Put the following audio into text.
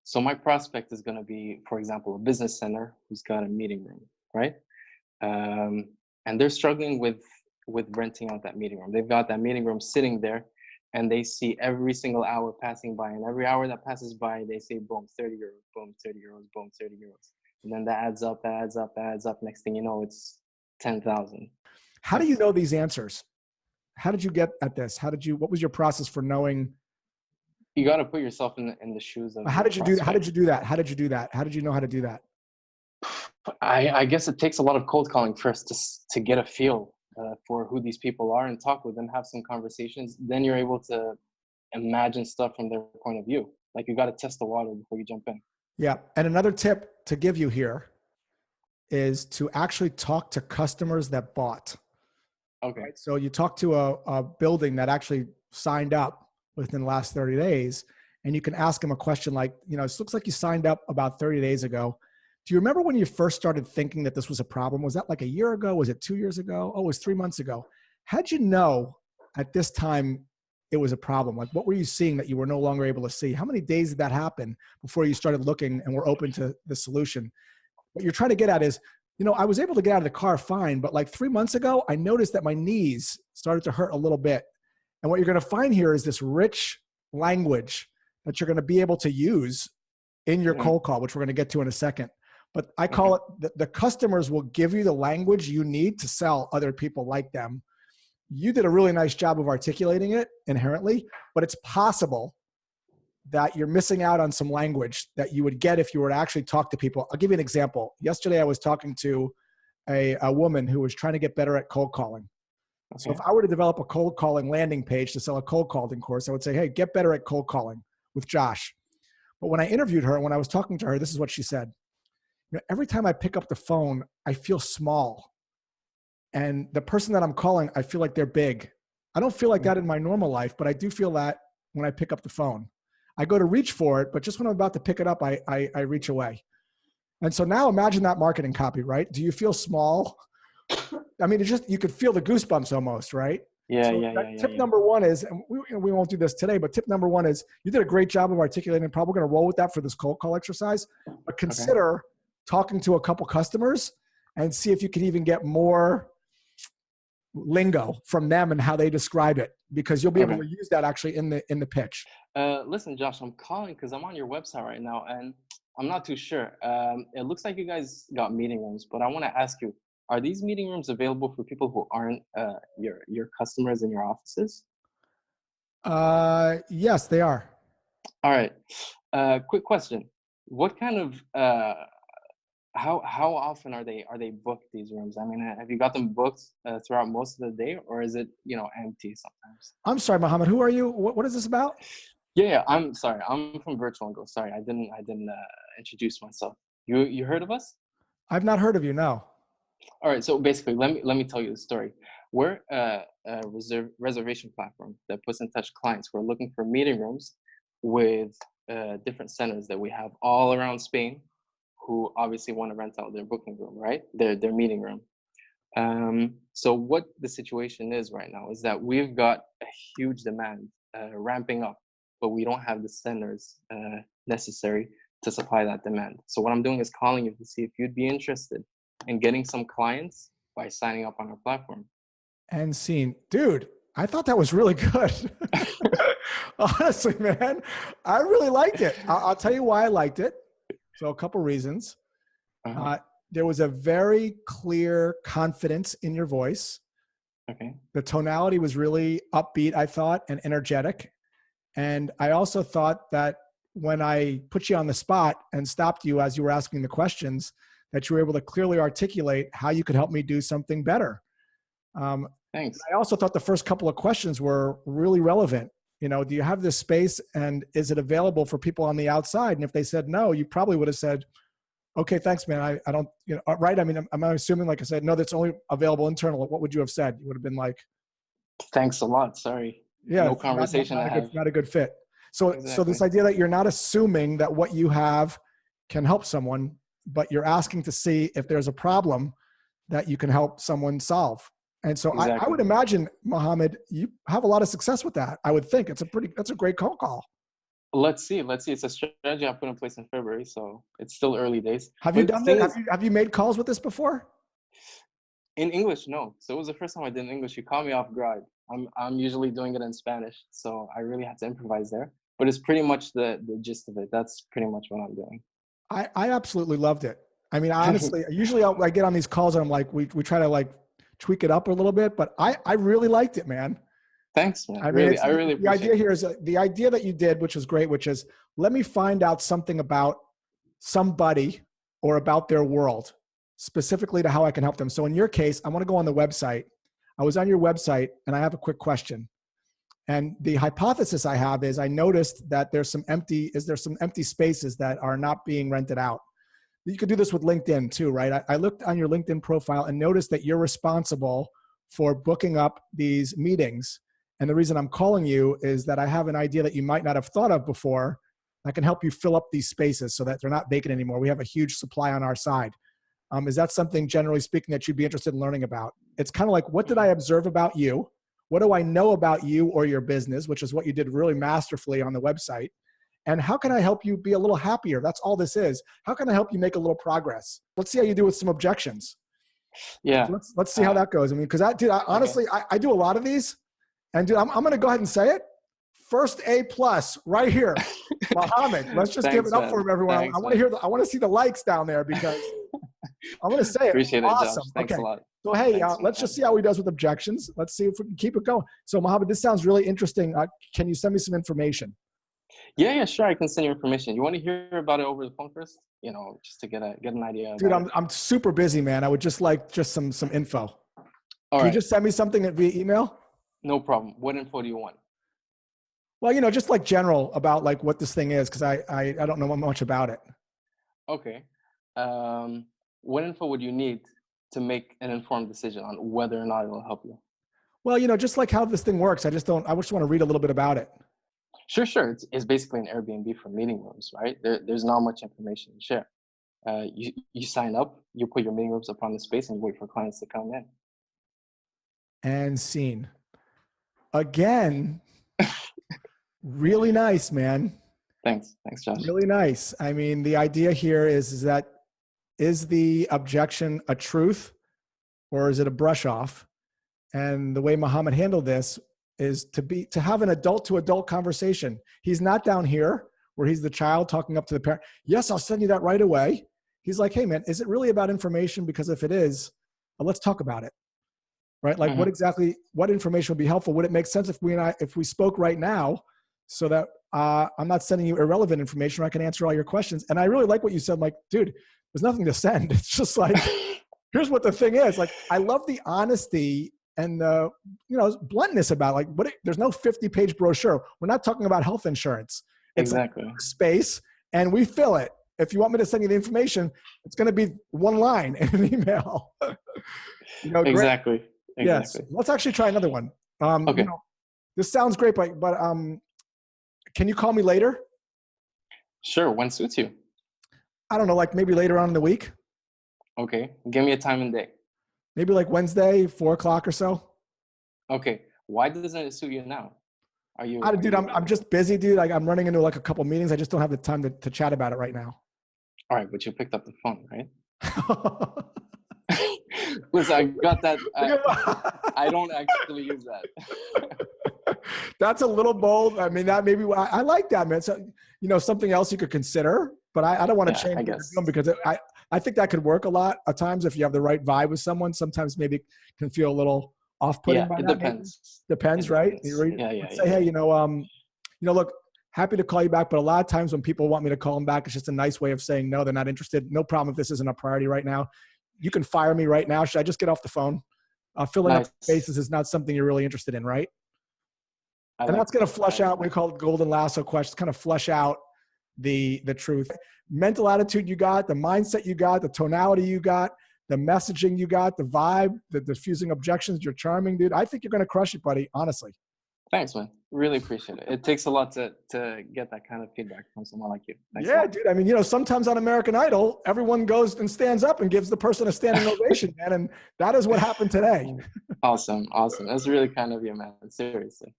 So my prospect is going to be, for example, a business center who's got a meeting room, right? Um, and they're struggling with renting out that meeting room. They've got that meeting room sitting there, and they see every single hour passing by, and every hour that passes by, they say, boom, 30 euros, boom, 30 euros, boom, 30 euros. And then that adds up, that adds up, that adds up. Next thing you know, it's 10,000. How do you know these answers? How did you get at this? What was your process for knowing? You got to put yourself in the shoes of. How did you do that? How did you do that? How did you do that? How did you know how to do that? I guess it takes a lot of cold calling first to get a feel for who these people are and talk with them, have some conversations. Then you're able to imagine stuff from their point of view. Like, you got to test the water before you jump in. Yeah. And another tip to give you here is to actually talk to customers that bought. Okay. Right? So you talk to a building that actually signed up within the last 30 days, and you can ask them a question like, it looks like you signed up about 30 days ago. Do you remember when you first started thinking that this was a problem? Was that like a year ago? Was it 2 years ago? Oh, it was 3 months ago. How'd you know at this time it was a problem? Like, what were you seeing that you were no longer able to see? How many days did that happen before you started looking and were open to the solution? What you're trying to get at is, I was able to get out of the car fine, but like 3 months ago, I noticed that my knees started to hurt a little bit. And what you're going to find here is this rich language that you're going to be able to use in your cold call, which we're going to get to in a second. But I call it the customers will give you the language you need to sell other people like them. You did a really nice job of articulating it inherently, but it's possible that you're missing out on some language that you would get if you were to actually talk to people. I'll give you an example. Yesterday, I was talking to a woman who was trying to get better at cold calling. Okay. So if I were to develop a cold calling landing page to sell a cold calling course, I would say, hey, get better at cold calling with Josh. But when I interviewed her, when I was talking to her, this is what she said. Every time I pick up the phone, I feel small. And the person that I'm calling, I feel like they're big. I don't feel like that in my normal life, but I do feel that when I pick up the phone. I go to reach for it, but just when I'm about to pick it up, I reach away. And so now imagine that marketing copy, right? Do you feel small? I mean, you could feel the goosebumps almost, right? Yeah, Tip number one is, and we won't do this today, but tip number one is you did a great job of articulating. Probably going to roll with that for this cold call exercise, but consider talking to a couple customers and see if you can even get more lingo from them and how they describe it, because you'll be able to use that actually in the pitch. Listen, Josh, I'm calling because I'm on your website right now and I'm not too sure. It looks like you guys got meeting rooms, but I want to ask you, are these meeting rooms available for people who aren't your customers in your offices? Yes, they are. All right. Quick question. What kind of how often are they booked, these rooms? I mean, have you got them booked throughout most of the day, or is it empty sometimes? I'm sorry, Mohammed. Who are you? What is this about? Yeah. I'm sorry. I'm from Virtual and Go. Sorry, I didn't introduce myself. You heard of us? I've not heard of you. No. All right. So basically, let me tell you the story. We're a reservation platform that puts in touch clients who are looking for meeting rooms with different centers that we have all around Spain, who obviously want to rent out their booking room, right? Their meeting room. So what the situation is right now is that we've got a huge demand ramping up, but we don't have the centers necessary to supply that demand. So what I'm doing is calling you to see if you'd be interested in getting some clients by signing up on our platform. And scene. Dude, I thought that was really good. Honestly, man, I really liked it. I'll tell you why I liked it. So a couple reasons. There was a very clear confidence in your voice. Okay. The tonality was really upbeat, I thought, and energetic. And I also thought that when I put you on the spot and stopped you as you were asking the questions, that you were able to clearly articulate how you could help me do something better. Thanks. I also thought the first couple of questions were really relevant. Do you have this space and is it available for people on the outside? And if they said no, you probably would have said, okay, thanks, man. I don't, right? I mean, I'm assuming, like I said, no, that's only available internal. What would you have said? You would have been like, thanks a lot. Sorry. Yeah. No conversation. Not a good fit. So, exactly. So this idea that you're not assuming that what you have can help someone, but you're asking to see if there's a problem that you can help someone solve. And so exactly. I would imagine, Mohammed, you have a lot of success with that. I would think that's a great cold call. Let's see. Let's see. It's a strategy I put in place in February, so it's still early days. Have you But the done that? thing is, Have you made calls with this before? in English, no. So it was the first time I did in English. You caught me off guard. I'm usually doing it in Spanish, so I really had to improvise there. But it's pretty much the gist of it. That's pretty much what I'm doing. I absolutely loved it. I mean, honestly, usually I get on these calls and I'm like, we try to like tweak it up a little bit, but I really liked it, man. Thanks, man. I mean, Really, I really the appreciate idea it. here is the idea that you did, which was great, which is let me find out something about somebody or about their world, specifically to how I can help them. So in your case, I want to go on the website. I was on your website and I have a quick question. And the hypothesis I have is I noticed that there's some empty spaces that are not being rented out. You could do this with LinkedIn too, right? I looked on your LinkedIn profile and noticed that you're responsible for booking up these meetings. And the reason I'm calling you is that I have an idea that you might not have thought of before that can help you fill up these spaces so that they're not vacant anymore. We have a huge supply on our side. Is that something, generally speaking, that you'd be interested in learning about? It's kind of like, what did I observe about you? What do I know about you or your business, which is what you did really masterfully on the website? And how can I help you be a little happier? That's all this is. How can I help you make a little progress? Let's see how you do with some objections. Yeah. So let's see how that goes. I mean, because dude, honestly, I do a lot of these. And dude, I'm going to go ahead and say it. First A+ right here, Mohammed. Let's just give it up for him, everyone. Thanks, I want to hear I want to see the likes down there because I'm going to say it. Appreciate Awesome. it, Josh. Thanks a lot. So hey, Thanks, let's just see how he does with objections. Let's see if we can keep it going. So Mohammed, this sounds really interesting. Can you send me some information? Yeah, sure. I can send you information. You want to hear about it over the phone first? You know, just to get an idea. Dude, I'm super busy, man. I would just like some info. All Can right. you just send me something via email? No problem. What info do you want? Well, you know, just like general about like what this thing is, because I don't know much about it. Okay. What info would you need to make an informed decision on whether or not it will help you? Well, you know, just like how this thing works. I just want to read a little bit about it. Sure. It's basically an Airbnb for meeting rooms, right? There's not much information to share. You sign up, you put your meeting rooms up on the space, and you wait for clients to come in. And scene. Again, really nice, man. Thanks, Josh. Really nice. I mean, the idea here is that is the objection a truth or is it a brush off? And the way Mohammed handled this is to have an adult to adult conversation. He's not down here where he's the child talking up to the parent. Yes, I'll send you that right away. He's like, hey man, is it really about information? Because if it is, let's talk about it. Right? Like what information would be helpful? Would it make sense if we spoke right now so that I'm not sending you irrelevant information where I can answer all your questions? And I really like what you said, like, dude, there's nothing to send. It's just like, here's what the thing is. Like, I love the honesty and the, bluntness about it. Like there's no 50-page brochure. We're not talking about health insurance. It's exactly like space and we fill it. If you want me to send you the information, it's going to be one line in an email. Exactly. Yes. Let's actually try another one. Okay. This sounds great, but can you call me later? Sure. When suits you? I don't know, like maybe later on in the week. Okay. Give me a time and day. Maybe like Wednesday, 4:00 or so. Okay. Why doesn't it suit you now? I'm just busy, dude. Like I'm running into like a couple meetings. I just don't have the time to chat about it right now. All right, but you picked up the phone, right? Listen, I got that. I don't actually use that. That's a little bold. I mean, that maybe I like that, man. So, something else you could consider, but I don't want to change what you're doing because I think that could work a lot at times if you have the right vibe with someone. Sometimes maybe it can feel a little off-putting. Yeah, it depends. Depends, right? Say, hey, look, happy to call you back, but a lot of times when people want me to call them back, it's just a nice way of saying no, they're not interested. No problem if this isn't a priority right now. You can fire me right now. Should I just get off the phone? Filling up spaces is not something you're really interested in, right? And that's going to flush out, we call it golden lasso questions, kind of flush out the truth. Mental attitude you got, the mindset you got, the tonality you got, the messaging you got, the vibe, the diffusing objections, you're charming, dude. I think you're going to crush it, buddy, honestly. Thanks, man. Really appreciate it. It takes a lot to get that kind of feedback from someone like you. Thanks dude. I mean, sometimes on American Idol, everyone goes and stands up and gives the person a standing ovation, man. And that is what happened today. Awesome. That's really kind of you, man. Seriously.